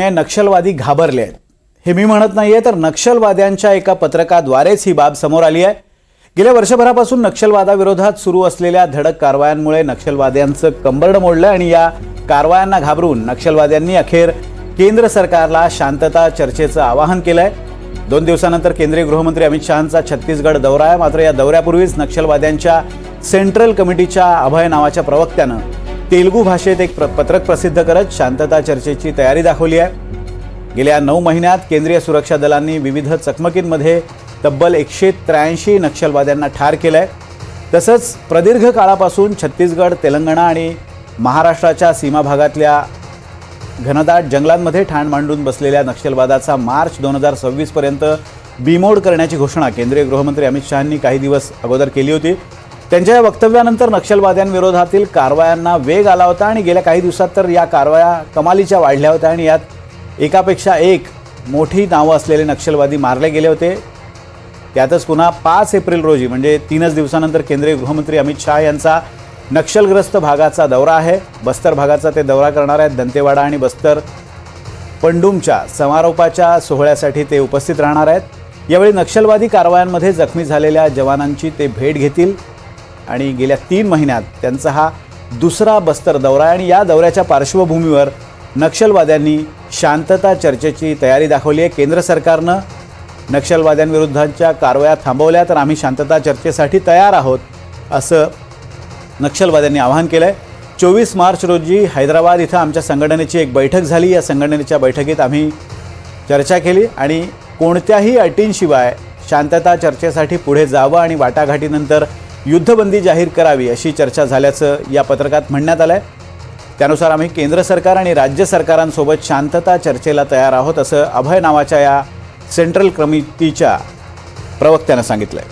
नक्षलवादी घाबरले आहेत हे मी म्हणत नाहीये, तर नक्षलवाद्यांच्या एका पत्रकाद्वारेच ही बाब समोर आली आहे। गेल्या वर्षभरापासून नक्षलवादाविरोधात सुरू असलेल्या धडक कारवायांमुळे नक्षलवाद्यांचं कंबरड मोडलं आणि या कारवायांना घाबरून नक्षलवाद्यांनी अखेर केंद्र सरकारला शांतता चर्चेचं आवाहन केलंय। 2 दिवसानंतर केंद्रीय गृहमंत्री अमित शहांचा छत्तीसगड दौरा आहे। मात्र या दौऱ्यापूर्वीच नक्षलवाद्यांच्या सेंट्रल कमिटीच्या अभय नावाच्या प्रवक्त्यानं तेलुगू भाषेत एक पत्रक प्रसिद्ध करत शांतता चर्चेची तयारी दाखवली आहे। गेल्या 9 महिन्यात केंद्रीय सुरक्षा दलांनी विविध चकमकींमध्ये तब्बल 183 नक्षलवाद्यांना ठार केलंय। तसंच प्रदीर्घ काळापासून छत्तीसगड, तेलंगणा आणि महाराष्ट्राच्या सीमा भागातल्या घनदाट जंगलांमध्ये ठाण मांडून बसलेल्या नक्षलवादाचा मार्च 2026 पर्यंत बीमोड करण्याची घोषणा केंद्रीय गृहमंत्री अमित शहांनी काही दिवस अगोदर केली होती। त्यांच्या या वक्तव्यानंतर नक्षलवाद्यांविरोधातील कारवायांना वेग आला होता आणि गेल्या काही दिवसात तर या कारवाया कमालीच्या वाढल्या होत्या आणि यात एकापेक्षा एक मोठी नावं असलेले नक्षलवादी मारले गेले होते। त्यातच पुन्हा 5 एप्रिल रोजी म्हणजे 3 दिवसानंतर केंद्रीय गृहमंत्री अमित शहा यांचा नक्षलग्रस्त भागाचा दौरा आहे। बस्तर भागाचा ते दौरा करणार आहेत। दंतेवाडा आणि बस्तर पंडुमच्या समारोपाच्या सोहळ्यासाठी ते उपस्थित राहणार आहेत। यावेळी नक्षलवादी कारवायांमध्ये जखमी झालेल्या जवानांची ते भेट घेतील आणि गेल्या 3 महिन्यात त्यांचा हा दुसरा बस्तर दौरा आहे आणि या दौऱ्याच्या पार्श्वभूमीवर नक्षलवाद्यांनी शांतता चर्चेची तयारी दाखवली आहे। केंद्र सरकारनं नक्षलवाद्यांविरुद्धच्या कारवाया थांबवल्या तर आम्ही शांतता चर्चेसाठी तयार आहोत असं नक्षलवाद्यांनी आवाहन केलंय। 24 मार्च रोजी हैदराबाद इथं आमच्या संघटनेची एक बैठक झाली। या संघटनेच्या बैठकीत आम्ही चर्चा केली आणि कोणत्याही अटींशिवाय शांतता चर्चेसाठी पुढे जावं आणि वाटाघाटीनंतर युद्धबंदी जाहीर करावी अशी चर्चा झाल्याचं या पत्रकात म्हणण्यात आलंय। त्यानुसार आम्ही केंद्र सरकार आणि राज्य सरकारांसोबत शांतता चर्चेला तयार आहोत असं अभय नावाच्या या सेंट्रल कमिटीच्या प्रवक्त्यानं सांगितलंय।